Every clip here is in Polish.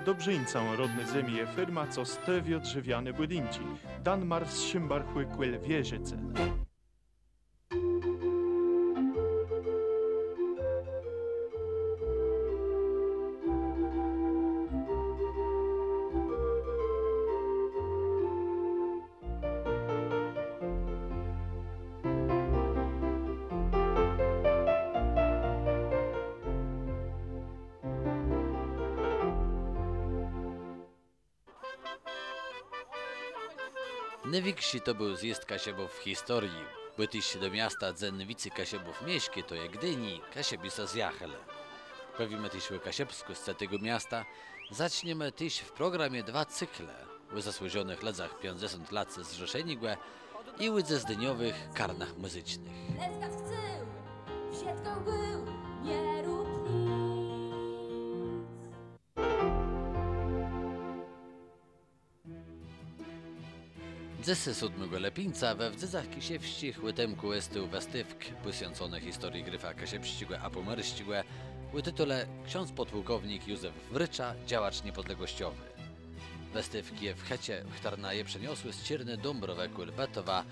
Dobrzyńcą rodny zemi je firma, co stewio drzewiane budynki. Danmar z Szymbarchły kwyl wieżyce. Największy to był zjazd Kasiebów w historii. Bytyś do miasta Dzenwicy Kasiebów Mieśki, to jak Gdyni, Kasiebisa zjachele. Powimy tyś o Kasiebsku z tego miasta. Zaczniemy tyś w programie 2 cykle o zasłużonych latach 50 lat zrzeszenigłe i o zdyniowych karnach muzycznych. Leskacz chcę, w siatką był, nie rób nic. Ze 7 lepińca we Wdzydzach Kisiewścich łytemku estu westywk poświęcone historii gryfa Kasiepścigłe a Pomerścigłe o tytule Ksiądz podpułkownik Józef Wrycza, działacz niepodległościowy. Westywki w Hecie w Tarnaje przeniosły z Cierny Dąbroweku Lbetowa,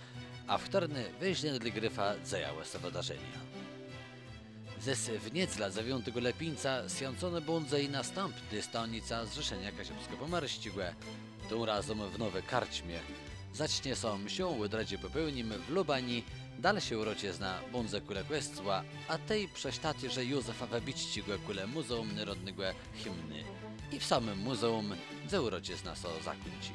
a w Tarny weźle dla gryfa zajęły se wydarzenia. Zes w Niecla 9 lepińca sjącone bądze i następny stanica Zrzeszenia Kasiepsko-Pomerścigłe, tą razem w Nowe Karczmie. Zacznie są msią łydradzie popełnim w Lubani, dalej się urocie zna bądze kule kwestła, a tej prześtaty, że Józefa webićcigłe kule Muzeum Narodnego Hymny. I w samym muzeum ze urocie zna so zakończy.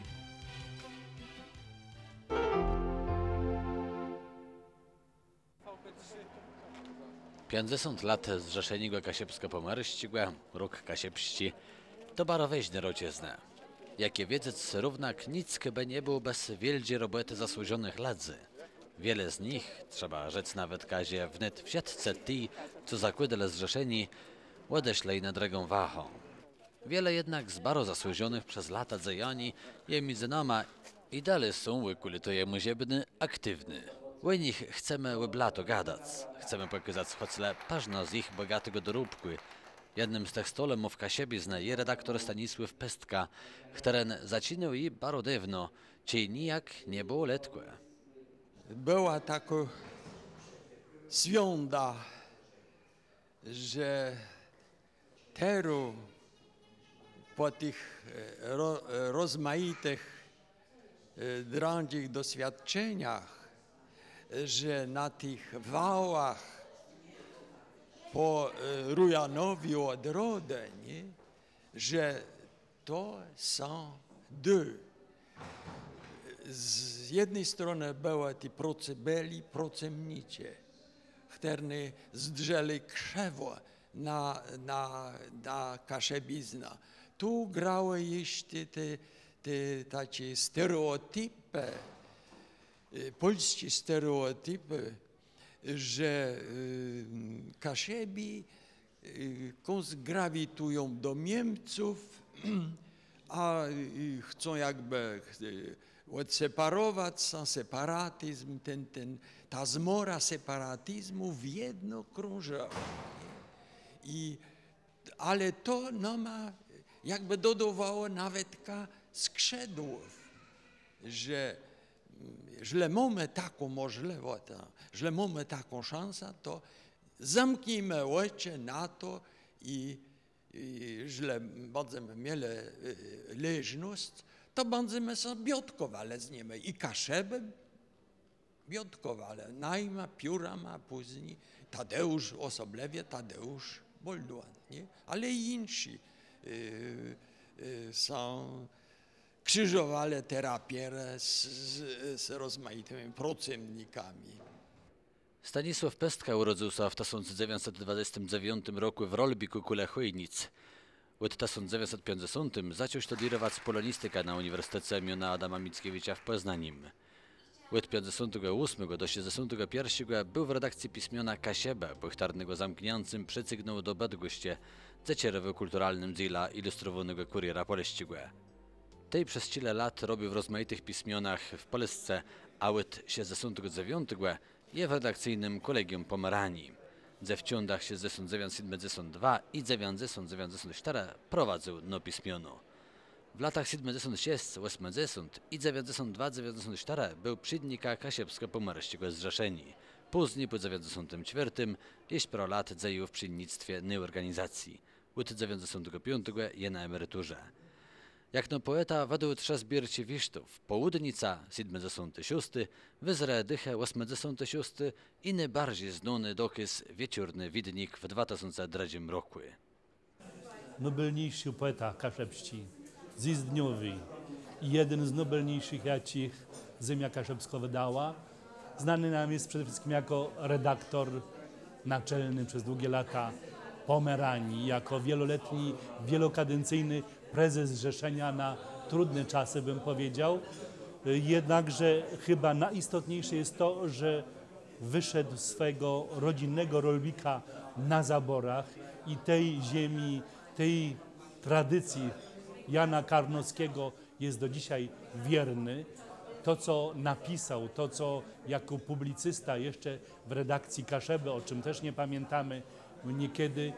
Pięćdziesiąt lat Zrzeszeniego Kasiepsko-Pomerścigłe, róg Kasiepści, to baroweźny rocie zna. Jakie wiedzieć równak nic chyba nie było bez wieldzie roboty zasłużonych ladzy. Wiele z nich, trzeba rzec nawet kazie, wnet w siatce ti, co zakładale zrzeszeni, odeszli na drogą wachą. Wiele jednak z baro zasłużonych przez lata zajani je między nama i dalej są łykuli to jemu ziebny aktywny. O nich chcemy łyblato gadać, chcemy pokazać choćle pażno z ich bogatego doróbku. Jednym z tych stolemów Kasiebie zna je redaktor Stanisław Pestka, któren zaczynał i baro dawno, czyli nijak nie było letkłe. Była taka zwiąda, że teraz po tych rozmaitych drągich doświadczeniach, że na tych wałach po Rujanowi odrodę, nie? Że to są dwie. Z jednej strony były ci byli procemnicie, którzy zdrzeli krzewo na Kasiebizna. Tu grały jeszcze te takie stereotypy, polskie stereotypy, że Kasiebi grawitują do Niemców, a chcą jakby odseparować separatyzm, ta zmora separatyzmu w jedno krążało. Ale to nama jakby dodawało nawet skrzydłów, że źle mamy taką możliwość, źle mamy taką szansę, to zamknijmy oczy na to i źle będziemy mieli leżność, to będziemy sobie biodkowali z nimi i Kasiebem biodkowali, najma, piórama, później Tadeusz, osobliwie Tadeusz Boldwan, nie? Ale i inni są krzyżowali terapię z rozmaitymi procemnikami. Stanisław Pestka urodził się w 1929 roku w Rolbiku kule Chojnic. W 1950 zaczął studiować polonistykę na Uniwersytecie imienia Adama Mickiewicza w Poznaniu. Od 1958 do 1961 był w redakcji pismiona Kasieba, pochtarnego zamknięcym przycygnął do Bydgoszczy, zacierowy kulturalnym dziela ilustrowanego Kuriera Poleścigłe. Tej przez tyle lat robił w rozmaitych pismionach w Polsce, a od 1969 je w redakcyjnym Kolegium Pomeranii. Ze wciądach 1972 i 1994 prowadził no pismiono. W latach 76, 80 i 92-94 był przydnika Kasiebsko-Pomorskiego zrzeszeni. Później po 94 jest pro lat dzieju w przydnictwie nej organizacji. Od 95 je na emeryturze. Jak no poeta według trzech zbierci wisztów, Południca 76, wyzre dychę 86 i najbardziej znany dokaz wieczorny widnik w 2002 roku. Najnobelniejszy poeta kaszebści, zjezdniowy i jeden z najnobelniejszych, jakich ziemia kaszebska wydała. Znany nam jest przede wszystkim jako redaktor naczelny przez długie lata Pomeranii, jako wieloletni, wielokadencyjny prezes zrzeszenia na trudne czasy, bym powiedział. Jednakże chyba najistotniejsze jest to, że wyszedł z swego rodzinnego rolnika na zaborach i tej ziemi, tej tradycji Jana Karnowskiego jest do dzisiaj wierny. To, co napisał, to, co jako publicysta jeszcze w redakcji Kaszeby, o czym też nie pamiętamy, niekiedy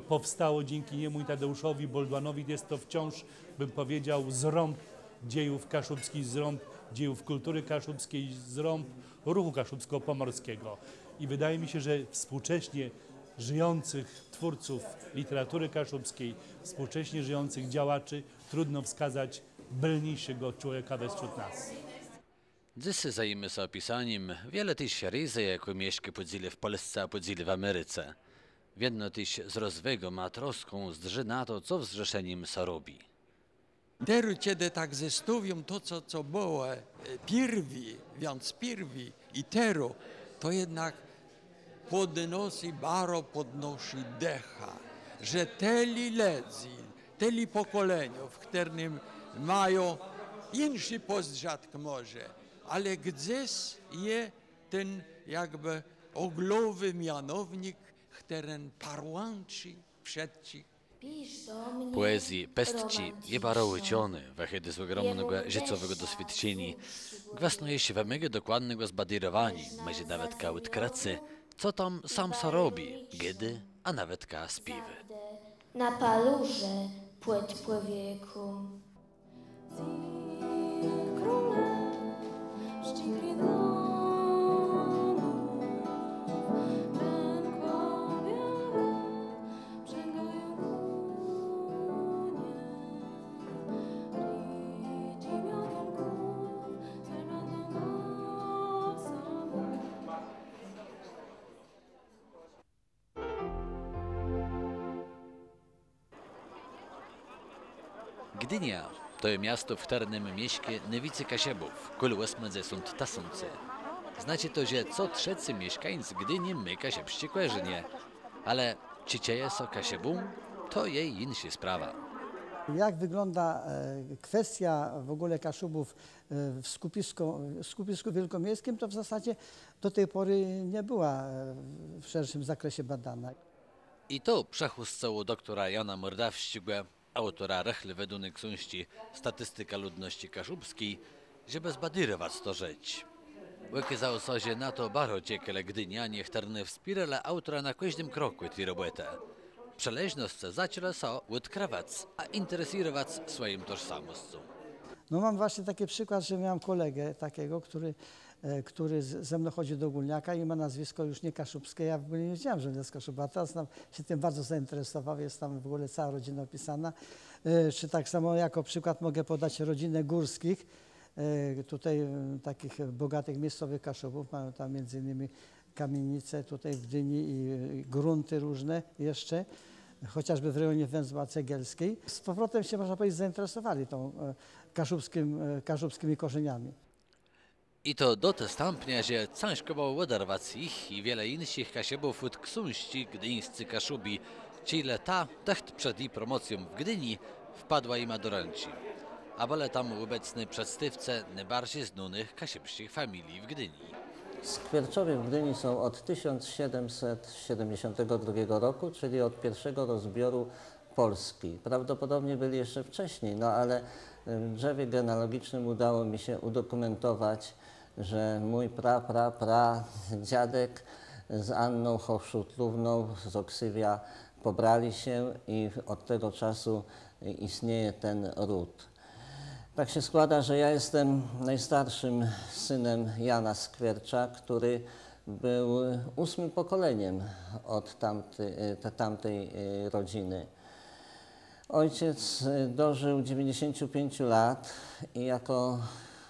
powstało dzięki niemu i Tadeuszowi Boldłanowi. Jest to wciąż, bym powiedział, zrąb dziejów kaszubskich, zrąb dziejów kultury kaszubskiej, zrąb ruchu kaszubsko-pomorskiego. I wydaje mi się, że współcześnie żyjących twórców literatury kaszubskiej, współcześnie żyjących działaczy, trudno wskazać bylniejszego człowieka wśród nas. Dziś zajmujemy się opisaniem wiele tych razy, jako mieszka podzieli w Polsce, a podzieli w Ameryce. Jedno też z rozwego ma troską zdrży na to, co w zrzeszeniem się robi. Teraz, kiedy tak zestawiam to, co było pierwi i teraz, to jednak podnosi decha, że teli ledzi, teli pokoleniów, którym mają inny postrząt może, ale gdzieś jest ten jakby oglowy mianownik, który parłanczy przed ci. Poezji pestci je baroły ciony, wachedy z ogromnego życiowego doświadczenia. Gwasnuje się wymygi dokładnego zbadierowani, może nawet kałut kracy, co tam sam se robi, kiedy, a nawet ka śpiewy. Na palurze płeć człowieku. Gdynia to miasto, w którym mieszka niewicy Kasiebów, kul 80 tasący. Znaczy to, że co trzeci mieszkańc Gdyni my Kasiebści kojarzenie. Ale czy dzieje się Kasiebum, to jej inna sprawa. Jak wygląda kwestia w ogóle Kaszubów w skupisku wielkomiejskim, to w zasadzie do tej pory nie była w szerszym zakresie badana. I to przechustcało doktora Jana Mordawścigłe, autora rechly weduny książki Statystyka ludności kaszubskiej, żeby zbadyrować to rzecz. Wykazało się, że na to bardzo ciekawe Gdynianie chtarne wspierali autora na każdym kroku tej roboty. Przeleżność zaczęła się odkrywać, a interesować swoim tożsamością. No mam właśnie taki przykład, że miałem kolegę takiego, który ze mną chodzi do Górniaka i ma nazwisko już nie kaszubskie. Ja w ogóle nie wiedziałem, że on jest Kaszuba, a teraz się tym bardzo zainteresował, jest tam w ogóle cała rodzina opisana. Czy tak samo jako przykład mogę podać rodzinę Górskich, tutaj takich bogatych miejscowych Kaszubów, mają tam między innymi kamienice tutaj w Gdyni i grunty różne jeszcze, chociażby w rejonie Węzła Cegielskiej. Z powrotem się, można powiedzieć, zainteresowali tą kaszubskimi korzeniami. I to do te stąpnia, że ciężko było oderwać ich i wiele innych Kasiebów od książki gdyńscy Kaszubi, czyli ta, techt przed jej promocją w Gdyni, wpadła im do ręki. A byle tam obecny przedstawcy najbardziej znanych kasiebskich familii w Gdyni. Skwierczowie w Gdyni są od 1772 roku, czyli od pierwszego rozbioru Polski. Prawdopodobnie byli jeszcze wcześniej, no ale w drzewie genealogicznym udało mi się udokumentować, że mój dziadek z Anną Hochschutlówną z Oksywia pobrali się i od tego czasu istnieje ten ród. Tak się składa, że ja jestem najstarszym synem Jana Skwercza, który był 8. pokoleniem od tamtej rodziny. Ojciec dożył 95 lat i jako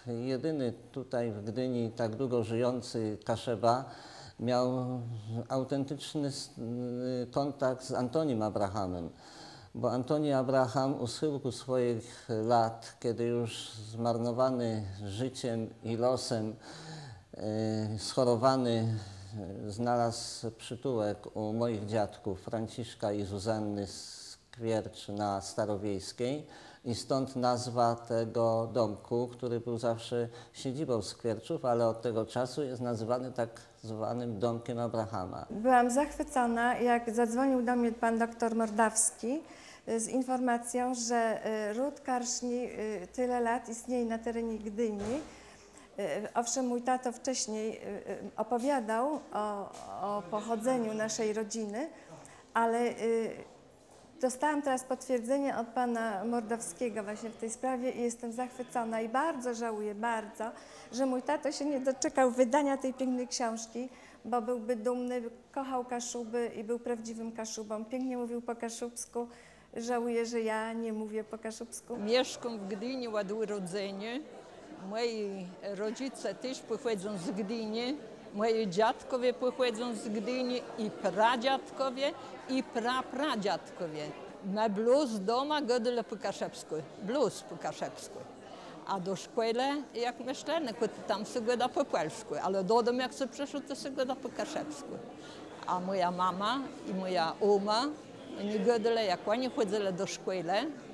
jedyny tutaj w Gdyni tak długo żyjący Kaszeba miał autentyczny kontakt z Antonim Abrahamem, bo Antoni Abraham u schyłku swoich lat, kiedy już zmarnowany życiem i losem, schorowany, znalazł przytułek u moich dziadków Franciszka i Zuzanny Skwercz na Starowiejskiej i stąd nazwa tego domku, który był zawsze siedzibą Skwerczów, ale od tego czasu jest nazywany tak zwanym domkiem Abrahama. Byłam zachwycona, jak zadzwonił do mnie pan doktor Mordawski z informacją, że ród Karszni tyle lat istnieje na terenie Gdyni. Owszem, mój tato wcześniej opowiadał o pochodzeniu naszej rodziny, ale dostałam teraz potwierdzenie od pana Mordawskiego właśnie w tej sprawie i jestem zachwycona i bardzo żałuję, że mój tato się nie doczekał wydania tej pięknej książki, bo byłby dumny, kochał Kaszuby i był prawdziwym Kaszubą. Pięknie mówił po kaszubsku. Żałuję, że ja nie mówię po kaszubsku. Mieszkam w Gdyni od urodzenia. Moi rodzice też pochodzą z Gdyni. Moi dziadkowie pochodzą z Gdyni i pradziadkowie i prapradziadkowie. Na bluz doma godyle po kaszebsku, bluz po kaszebsku. A do szkoły, jak myślę, tam się goda po polsku, ale do domu jak się przyszło, to się goda po kaszebsku. A moja mama i moja oma, oni godyle, jak oni chodzili do szkoły,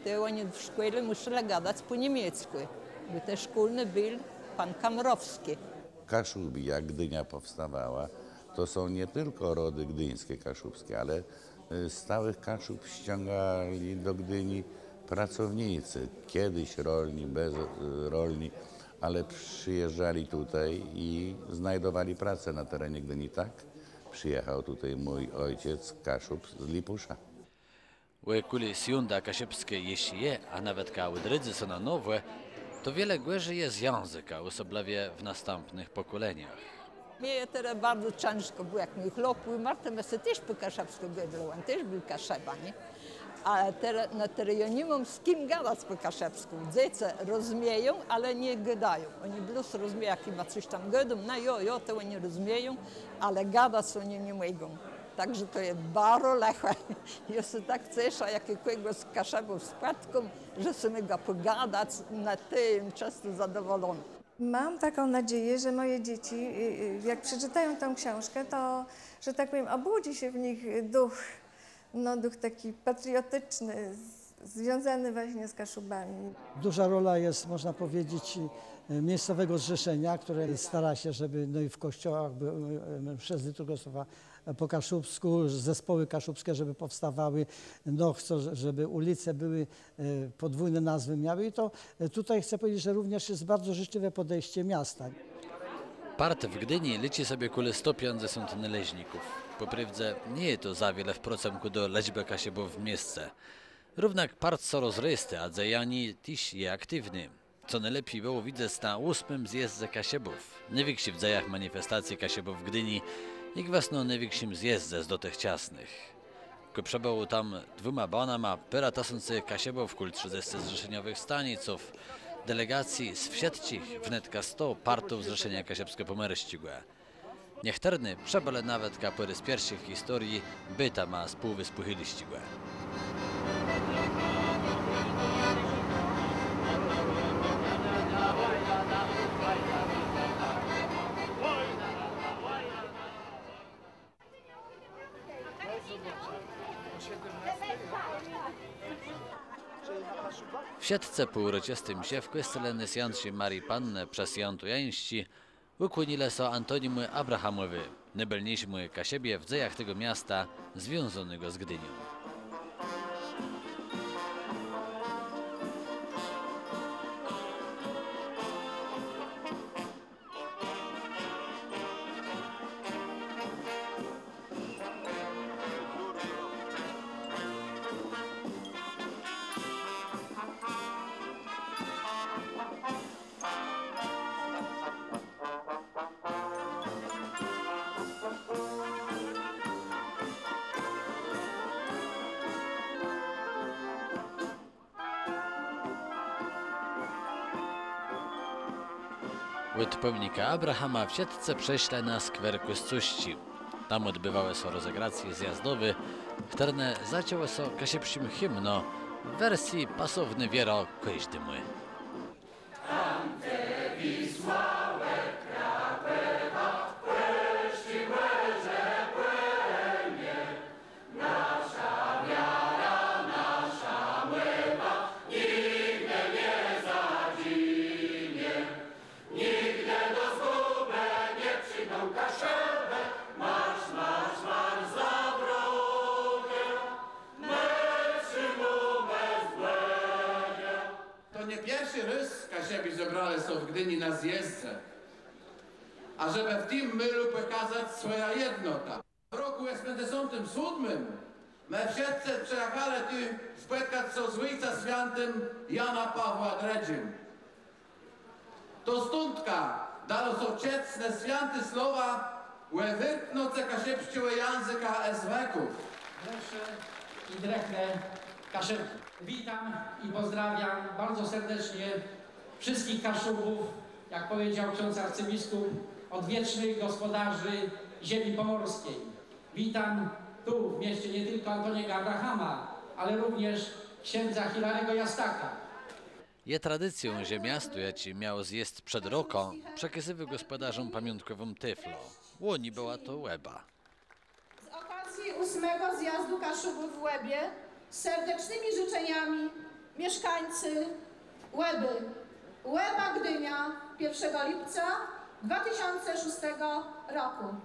to oni w szkole musieli gadać po niemiecku, bo te szkolny był pan Kamrowski. Kaszubi, jak Gdynia powstawała, to są nie tylko rody gdyńskie kaszubskie, ale z całych Kaszub ściągali do Gdyni pracownicy, kiedyś rolni, bezrolni, ale przyjeżdżali tutaj i znajdowali pracę na terenie Gdyni. Tak przyjechał tutaj mój ojciec Kaszub z Lipusza. Kuli siunda kaszybskie jeśli je, a nawet kałydrydzy są na nowe, to wiele głęży jest języka, osobliwie w następnych pokoleniach. Mnie teraz bardzo ciężko było, jak mój chłopu Marta, my się też po kaszebsku gadał, on też był kaszeba, nie? Ale teraz na terenie nie mam z kim gadać po kaszebsku. Dzieci rozumieją, ale nie gadają. Oni bluz rozumieją, jak ma coś tam gadą, no jo, to oni rozumieją, ale gadać oni nie mogą. Także to jest bardzo lekko. Ja się tak cieszę, jakiegoś z kaszebów spadką, że się mogę pogadać, na tym często zadowolony. Mam taką nadzieję, że moje dzieci, jak przeczytają tę książkę, to, że tak powiem, obudzi się w nich duch taki patriotyczny, związany właśnie z Kaszubami. Duża rola jest, można powiedzieć, miejscowego zrzeszenia, które stara się, żeby i w kościołach przez liturgię słowa po kaszubsku, zespoły kaszubskie, żeby powstawały, chcą, żeby ulice były, podwójne nazwy miały i to tutaj chcę powiedzieć, że również jest bardzo życzliwe podejście miasta. Part w Gdyni liczy sobie kule 150 należników. Poprawdze nie jest to za wiele w procentku do liczby kaszebów w miejsce. Równak part są rozrysty, a zajani też jest aktywny. Co najlepiej było widzieć na 8. zjeździe kaszebów. Największy w zajach manifestacji kaszebów w Gdyni i własno największym zjeździe z dotychczasnych. Ko przebyło tam 2 banama, pyra tasący kaszebów kul 30 zrzeszeniowych staniców, delegacji z wsiedcich wnetka 100 partów zrzeszenia kasiebsko-pomerścigłe. Niechterny przebale nawet kapyry z pierwszych w historii byta ma z półwyspu Chyliścigłe. W siatce po uroczystym siewku jest Janszy Marii Panny przez Jantujańści ukłonile so Antonimu Abrahamowi, najbelniejszemu kasiebie w dzejach tego miasta związanego z Gdynią. Od pomnika Abrahama w Siedlce prześle na skwer Kostuści. Tam odbywały się rozegracje zjazdowe, które zacięły się kasiepszym hymno w wersji pasowny wiero każdy mój. To nie pierwszy rys Kasiebi zebrali są w Gdyni na zjezdce, a żeby w tym mylu pokazać swoja jednota. W roku 87 my w Siedlce przyjechali tu spotkać się z Ojcem Świętym Jana Pawła II. To stundka dalo so czesne święte słowa wywyknące kasiepszczyłe języka z wieków. I dyrektorę Kaszebki. Witam i pozdrawiam bardzo serdecznie wszystkich Kaszubów, jak powiedział ksiądz arcybiskup, odwiecznych gospodarzy ziemi pomorskiej. Witam tu w mieście nie tylko Antoniego Abrahama, ale również księdza Hilarego Jastaka. Je tradycją, że miasto, jakie miało zjezd przed roką, przekazywał gospodarzom pamiątkową tyflo. Łoni była to Łeba. Z okazji 8. zjazdu Kaszubów w Łebie z serdecznymi życzeniami mieszkańcy Łeby. Łeba Gdynia 1 lipca 2006 roku.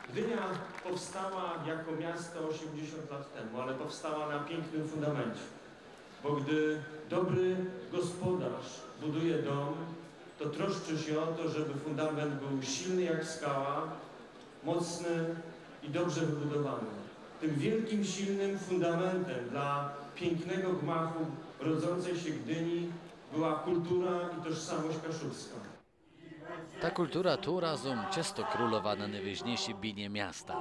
Gdynia powstała jako miasto 80 lat temu, ale powstała na pięknym fundamencie. Bo gdy dobry gospodarz buduje dom, to troszczy się o to, żeby fundament był silny jak skała, mocny i dobrze wybudowany. Tym wielkim, silnym fundamentem dla pięknego gmachu rodzącej się Gdyni była kultura i tożsamość kaszubska. Ta kultura tu razem często królowa na najważniejszej binie miasta.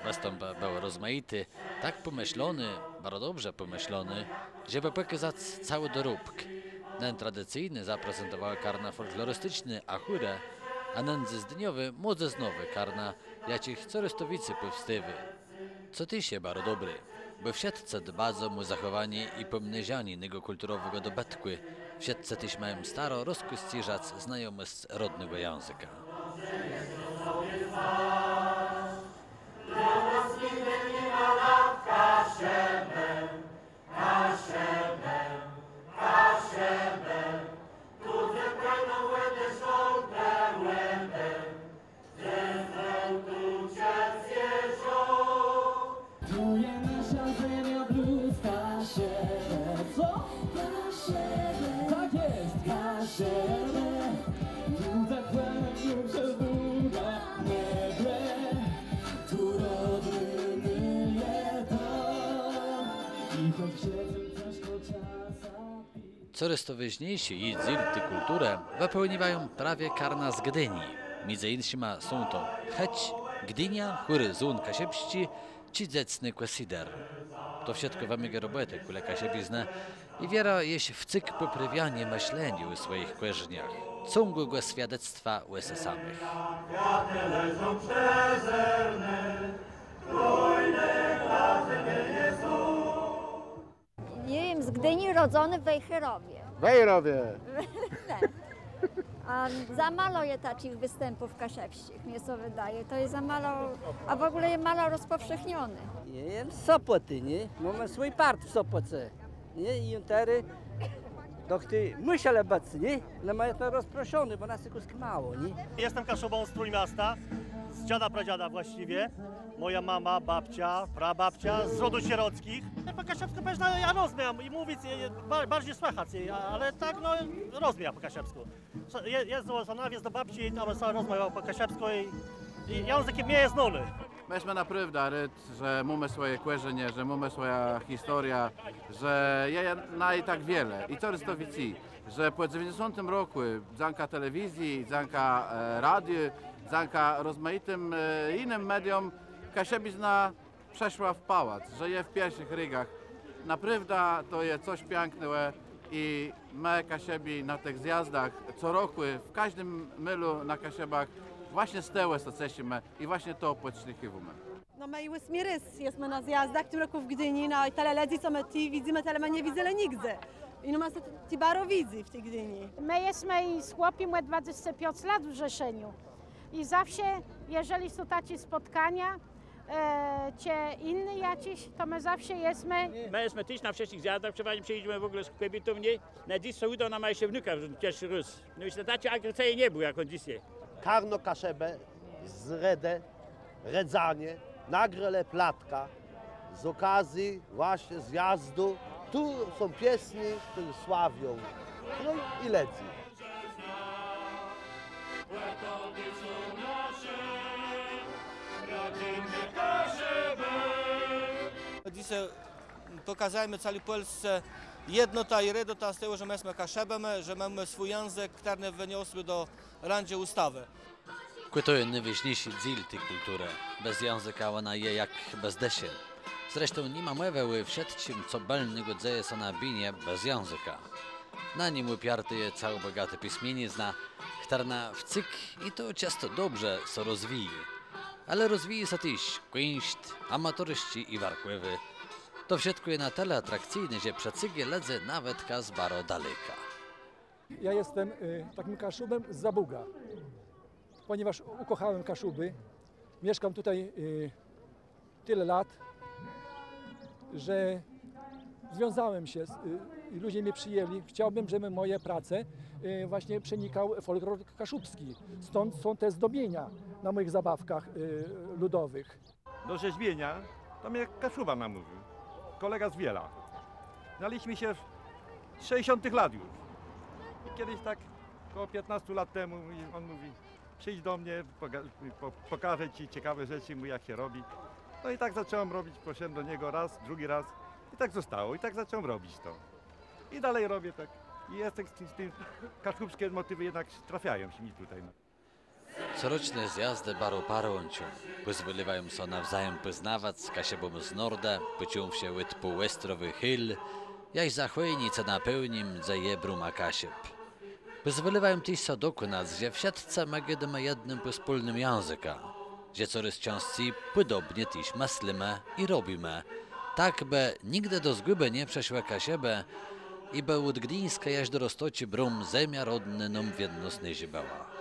Występ był rozmaity, tak pomyślony, bardzo dobrze pomyślony, żeby pokazać cały dorobek. Ten tradycyjny zaprezentował karna folklorystyczny achurę, a ten zdniowy młodze znowy karna, jakich corystowicy powstywy. Co ty się bardzo dobry, bo w Siedlce dbają mu zachowanie i pomnażanie nego kulturowego dobytku. W Siedlce też mają staro rozkościżać znajomość rodnego języka. Coraz to ważniejsze i zilty kulturę wypełniają prawie karna z Gdyni. Między innymi są to Cheć, Gdynia, Horyzont Kasiepści czy Dzecny Kwesider. To wszystko wamige roboty, kule Kasiebizne i wiera jest w cykl poprawiania myślenia o swoich kojarzeniach, ciągłego świadectwa o sobie samych. Jestem z Gdyni, rodzony w Wejherowie. Wejherowie! A za mało jest takich występów kasiepskich, mnie to wydaje. To jest za mało, a w ogóle jest mało rozpowszechniony. Jestem z Sopoty, nie? Mamy swój part w Sopoce, nie? I intery, dokty myślę obecnie, nie? Ale mają to rozproszony, bo nas tylko mało, nie? Jestem Kaszubą z Trójmiasta, z dziada pradziada właściwie. Moja mama, babcia, prababcia z rodu sierockich. Po kasiepsku pewnie ja rozmawiam i mówić bardziej słychać, ale tak no rozmawiam po kasiepsku. Jest do babci i tam rozmawiał po kasiepsku i język mnie jest znany. Myśmy naprawdę rad, że mamy swoje kojarzenie, że mamy swoja historia, że jest i tak wiele. I coraz to widzi, że po 90 roku dzięki telewizji, dzięki radiu, dzięki rozmaitym innym mediom Kasiebizna przeszła w pałac, że jest w pierwszych rygach. Naprawdę to jest coś pięknego I my Kasiebi na tych zjazdach co roku, w każdym mylu na Kasiebach właśnie stełe stacesimy i właśnie to opłaciliśmy. No my 8 rys jesteśmy na zjazdach, w tym roku w Gdyni, no i telewizji, co my widzimy, ale my nie widzimy nigdzie. I no ma ci baro widzi w tej Gdyni. My jesteśmy z chłopiem 25 lat w Rzeszeniu i zawsze, jeżeli są takie spotkania, inny jakiś, to my zawsze jesteśmy. My jesteśmy też na wszystkich zjazdach, przeważnie przyjedziemy w ogóle z kobietą, nie? Na dziś co uda nam się wnuka, cieszy rys. No i takie agresje nie było, jak on dzisiaj. Karno Kaszebę, zredę, redzanie, nagrele platka z okazji właśnie zjazdu. Tu są pieśni, które sławią. No i leci. Dzisiaj pokazujemy całej Polsce jednota i redota z tego, że my jesteśmy Kaszebem, że mamy swój język, który wyniosły do rangi ustawy. To jest najważniejszy cel tej kultury. Bez języka ona je jak bez desie. Zresztą nie ma mowy w wszystkim, co balnego dzieje się na binie bez języka. Na nim upiarty jest cały bogaty pismienizna, która w cyk i to często dobrze się rozwija. Ale rozwija się też kunszt, amatoryści i warkływy. To wszystko jest na tyle atrakcyjne, że przecygie ledzę nawet z baro daleka. Ja jestem takim Kaszubem z Zabuga, ponieważ ukochałem Kaszuby. Mieszkam tutaj tyle lat, że związałem się, ludzie mnie przyjęli. Chciałbym, żeby moje prace właśnie przenikał folklor kaszubski. Stąd są te zdobienia na moich zabawkach ludowych. Do rzeźbienia to mnie Kaszuba namówił, kolega z Wiela. Znaliśmy się z 60 lat już. I kiedyś tak około 15 lat temu on mówi: przyjdź do mnie, pokażę ci ciekawe rzeczy, jak się robi. No i tak zacząłem robić, poszedłem do niego raz, drugi raz i tak zostało. I tak zacząłem robić to. I dalej robię tak. I jest z tym kaszubskie motywy jednak trafiają się mi tutaj. Coroczne zjazdy baro parącią pozwalają się nawzajem poznawać z Kasiebą z Norda, pociął się łyt po Westrowy Hill, jaś zachwyjnice na pełnim zajebru ma Kasieb. Pozwalają też się dokonać, że w siatce mamy jednym po wspólnym języka, że coraz częściej podobnie też myślimy i robimy, tak by nigdy do zguby nie przeszła Kasiebę i by od Gdyńska jaś do Roztoci brum zemia rodny nam w jedno znieżybała.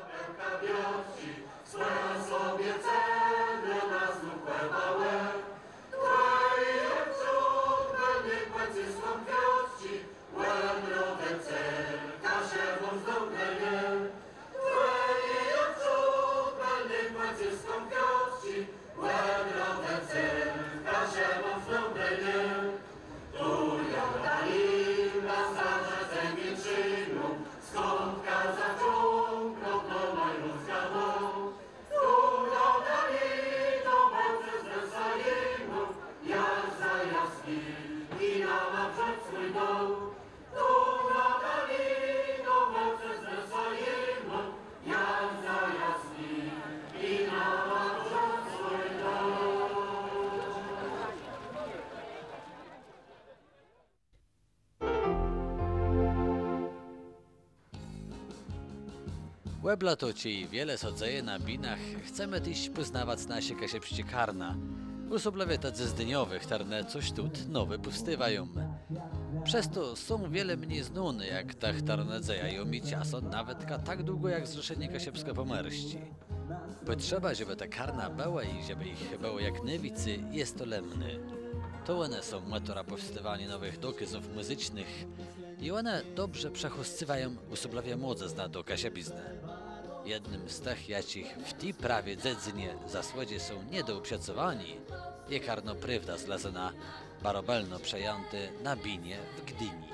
Łebla to ci wiele sodzeje na binach, chcemy też poznawać nasze kasiepści karna. Usoblewie tacy zdyniowych, które coś tu nowe powstywają. Przez to są wiele mniej znane, jak te, które dzejają mi ciaso nawet tak długo jak Zrzeszenie Kasiepsko-Pomerści. Potrzeba, żeby ta karna była i żeby ich było jak newicy, jest to lemny. To one są motora powstawania nowych dokazów muzycznych i one dobrze przechoscywają usoblewie młodzizna do kasiepizny. Jednym z tych, jakich w tej prawie dziedzinie zasłodzie są niedouprzedzowani, je karno prawda zlazena, barobelno przejęty na binie w Gdyni.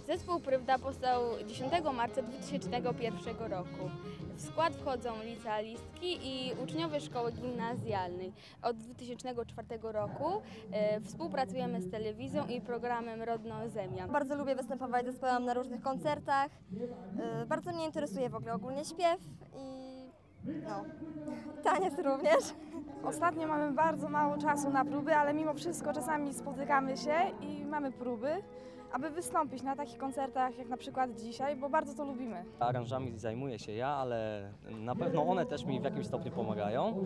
Zespół Prawda powstał 10 marca 2001 roku. W W skład wchodzą licealistki i uczniowie szkoły gimnazjalnej. Od 2004 roku współpracujemy z telewizją i programem Rodno Zemia. Bardzo lubię występować zespołem na różnych koncertach. Bardzo mnie interesuje w ogóle ogólnie śpiew i taniec również. Ostatnio mamy bardzo mało czasu na próby, ale mimo wszystko czasami spotykamy się i mamy próby, aby wystąpić na takich koncertach jak na przykład dzisiaj, bo bardzo to lubimy. Aranżami zajmuję się ja, ale na pewno one też mi w jakimś stopniu pomagają.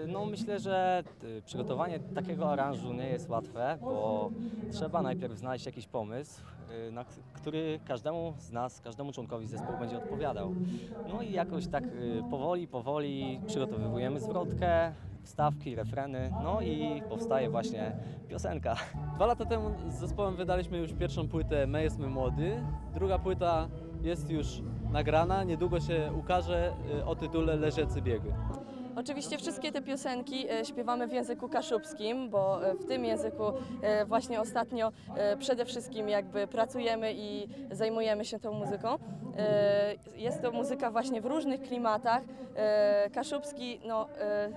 No myślę, że przygotowanie takiego aranżu nie jest łatwe, bo trzeba najpierw znaleźć jakiś pomysł, na który każdemu z nas, każdemu członkowi zespołu będzie odpowiadał. No i jakoś tak powoli przygotowujemy zwrotkę, wstawki, refreny, no i powstaje właśnie piosenka. 2 lata temu z zespołem wydaliśmy już pierwszą płytę My Jesteśmy Młody. Druga płyta jest już nagrana, niedługo się ukaże o tytule Leżecy biegi. Oczywiście wszystkie te piosenki śpiewamy w języku kaszubskim, bo w tym języku właśnie ostatnio przede wszystkim jakby pracujemy i zajmujemy się tą muzyką. Jest to muzyka właśnie w różnych klimatach. Kaszubski, no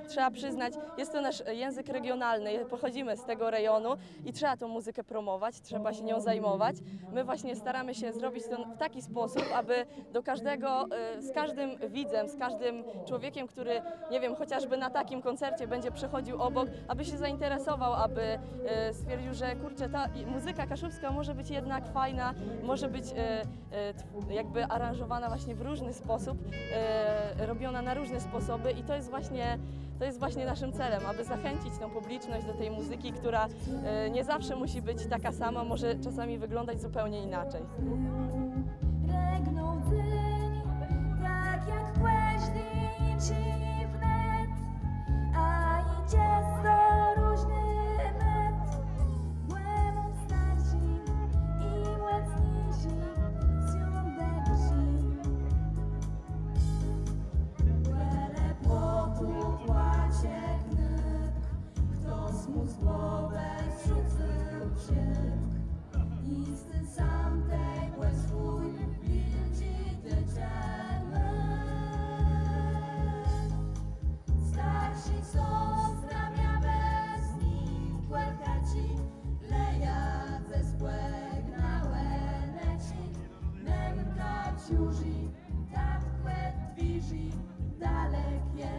trzeba przyznać, jest to nasz język regionalny, pochodzimy z tego rejonu i trzeba tą muzykę promować, trzeba się nią zajmować. My właśnie staramy się zrobić to w taki sposób, aby do każdego, z każdym widzem, z każdym człowiekiem, który, nie wiem, chociażby na takim koncercie będzie przechodził obok, aby się zainteresował, aby stwierdził, że kurczę, ta muzyka kaszubska może być jednak fajna, może być jakby aranżowana właśnie w różny sposób, robiona na różne sposoby i to jest właśnie naszym celem, aby zachęcić tą publiczność do tej muzyki, która nie zawsze musi być taka sama, może czasami wyglądać zupełnie inaczej. Tak jak a idzie sto różny met, błędem starsi i młodniejsi są lepsi. Wiele płotu płacie knyk, kto smus głowę zrzucił się i z tym sam tej swój widzi tyczemy. Starsi są z ramienia bez nim, kłerkaci leja ze spłek na łeneci, męka ciuży, tak kłet dwiży, dalekie.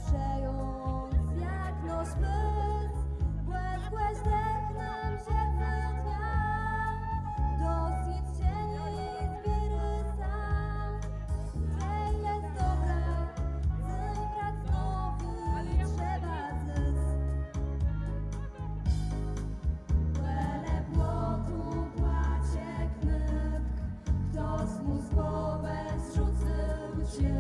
Przejąc jak nos pyt, błękłe zdech nam się dnia, dosyć cieni zbiery sam. Że jest dobra, zyń prac nowy trzeba zysk. Wiele płotu płacie knyk, kto smus głowę zrzucił cię.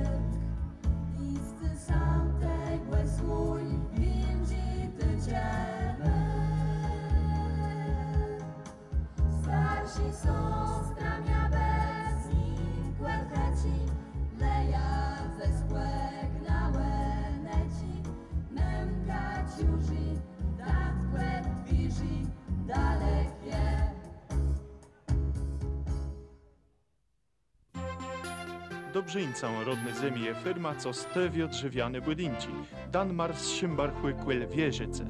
Isty sam tej błyskuj, winci tyciemy. Starsi są z ramienia bez nim, kłerkeci leja ze spłek na łeneci, męka ciuży, tak kłet dwiży, dalekie. Dobrzyńcą rodny zemie firma, co stewio drzewiane budynki. Dan Mars Szymbarchły Kłel Wieżyce.